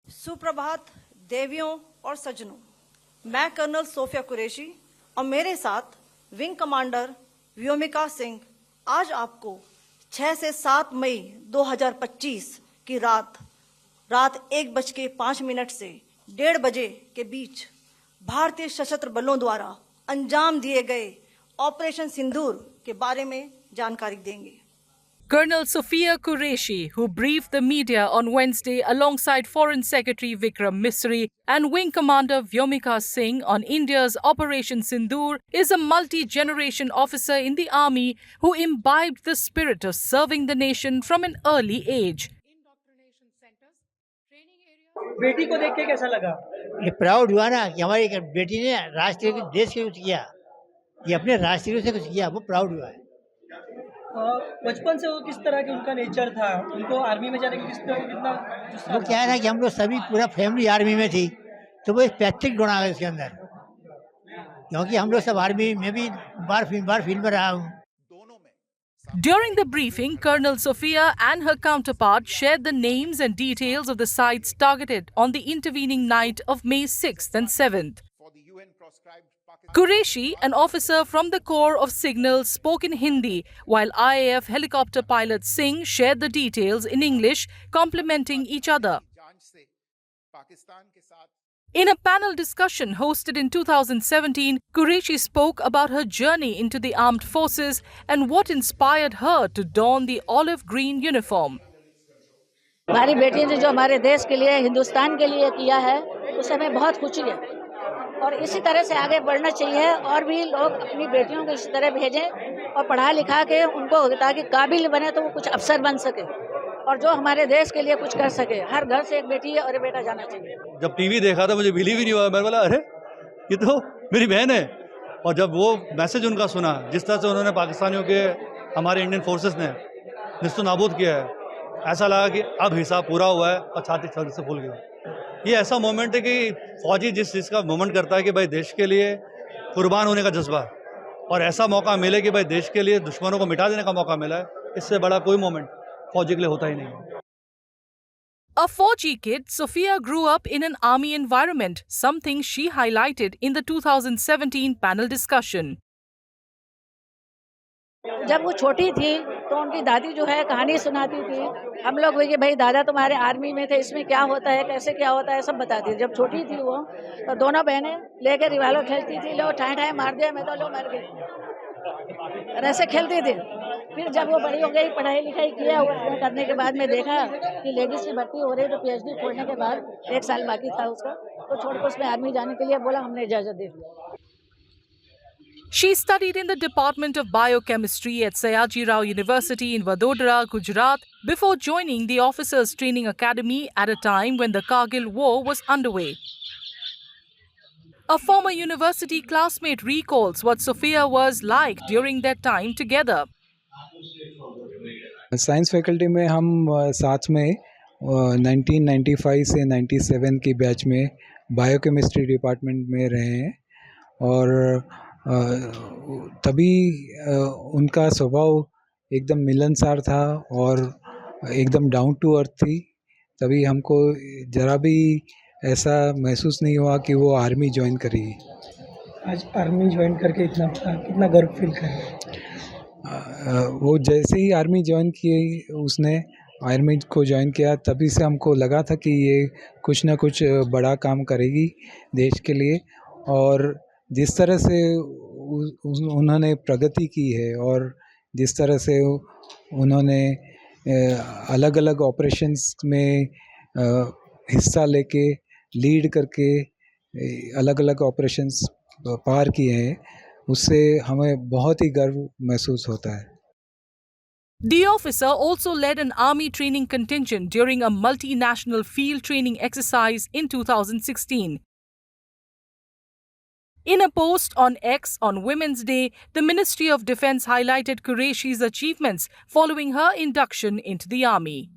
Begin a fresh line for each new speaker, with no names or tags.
सुप्रभात देवियों और सज्जनों, मैं कर्नल सोफिया कुरैशी और मेरे साथ विंग कमांडर व्योमिका सिंह आज आपको 6 से 7 मई 2025 की रात 1:05 से 1:30 बजे के बीच भारतीय सशस्त्र बलों द्वारा अंजाम दिए गए ऑपरेशन सिंदूर के बारे में जानकारी देंगे।
Colonel Sophia Qureshi, who briefed the media on Wednesday alongside Foreign Secretary Vikram Misri and Wing Commander Vyomika Singh on India's Operation Sindoor, is a multi-generation officer in the army who imbibed the spirit of serving the nation from an early age.
बेटी को देख के कैसा लगा?
ये proud हुआ ना कि हमारी एक बेटी ने राष्ट्र के देश के लिए कुछ किया, ये अपने राष्ट्र से कुछ किया, वो प्राउड हुआ है।
बचपन से वो किस तरह के उनका नेचर था? उनको आर्मी में जाने की किस तरह कितना
वो क्या है कि हम लोग सभी पूरा फैमिली आर्मी में थी, तो वो एक पैतृक गुण आ गया इसके अंदर, क्योंकि हम लोग सब आर्मी में भी बार फील्ड में रहा हूँ।
During the briefing, Colonel Sophia and her counterpart shared the names and details of the sites targeted on the intervening night of May 6th and 7th. Qureshi, an officer from the Corps of Signals, spoke in Hindi, while IAF helicopter pilot Singh shared the details in English, complementing each other. In a panel discussion hosted in 2017, Qureshi spoke about her journey into the armed forces and what inspired her to don the olive green uniform.
हमारी बेटी ने जो हमारे देश के लिए, हिंदुस्तान के लिए किया है, उससे हमें बहुत खुशी है और इसी तरह से आगे बढ़ना चाहिए और भी लोग अपनी बेटियों को इसी तरह भेजें और पढ़ा लिखा के उनको ताकि काबिल बने तो वो कुछ अफसर बन सके और जो हमारे देश के लिए कुछ कर सके। हर घर से एक बेटी और एक बेटा जाना चाहिए।
जब टीवी देखा था मुझे बिलीव ही नहीं हुआ, मैंने बोला अरे ये तो मेरी बहन है। और जब वो मैसेज उनका सुना, जिस तरह से उन्होंने पाकिस्तानियों के हमारे इंडियन फोर्सेस ने निस्तो नाबूद किया है, ऐसा लगा कि अब हिसाब पूरा हुआ है और छाती छल से फूल गई। ये ऐसा मोमेंट है कि फौजी जिस चीज़ का मोमेंट करता है कि भाई देश के लिए कुर्बान होने का जज्बा, और ऐसा मौका मिले कि भाई देश के लिए दुश्मनों को मिटा देने का मौका मिला है, इससे बड़ा कोई मोमेंट फौजी के लिए होता ही नहीं।
A 4G kid, Sophia grew up in an army environment, something she highlighted in the 2017 panel discussion.
जब वो छोटी थी तो उनकी दादी जो है कहानी सुनाती थी। हम लोग कि भाई दादा तुम्हारे आर्मी में थे, इसमें क्या होता है, कैसे क्या होता है, सब बताती थी। जब छोटी थी वो तो दोनों बहनें लेकर रिवाल्वर खेलती थी, लो ठाए ठाए मार दिया, मैं तो लो मर गई, और ऐसे खेलती थी। फिर जब वो बड़ी हो गई, पढ़ाई लिखाई किया करने के बाद में देखा कि लेडीज की भर्ती हो रही है, तो PhD छोड़ने के बाद 1 साल बाकी था उसका, तो छोड़ के उसमें आर्मी जाने के लिए बोला, हमने इजाज़त दे दी।
She studied in the Department of Biochemistry at Sayaji Rao University in Vadodara, Gujarat, before joining the Officers Training Academy at a time when the Kargil War was underway. A former university classmate recalls what Sophia was like during that time together.
Science faculty में हम साथ में 1995 से 97 की batch में biochemistry department में रहे हैं और तभी उनका स्वभाव एकदम मिलनसार था और एकदम डाउन टू अर्थ थी। तभी हमको ज़रा भी ऐसा महसूस नहीं हुआ कि वो आर्मी ज्वाइन करेगी।
आज आर्मी ज्वाइन करके कितना गर्व फील कर रहे हैं?
वो जैसे ही आर्मी ज्वाइन की, उसने आर्मी को ज्वाइन किया, तभी से हमको लगा था कि ये कुछ ना कुछ बड़ा काम करेगी देश के लिए। और जिस तरह से उन्होंने प्रगति की है और जिस तरह से उन्होंने अलग अलग ऑपरेशंस में हिस्सा लेके लीड करके अलग अलग ऑपरेशंस पार किए हैं, उससे हमें बहुत ही गर्व महसूस होता है।
The officer also led an army training contingent during a multinational field training exercise in 2016. In a post on X on Women's Day, the Ministry of Defence highlighted Qureshi's achievements following her induction into the army.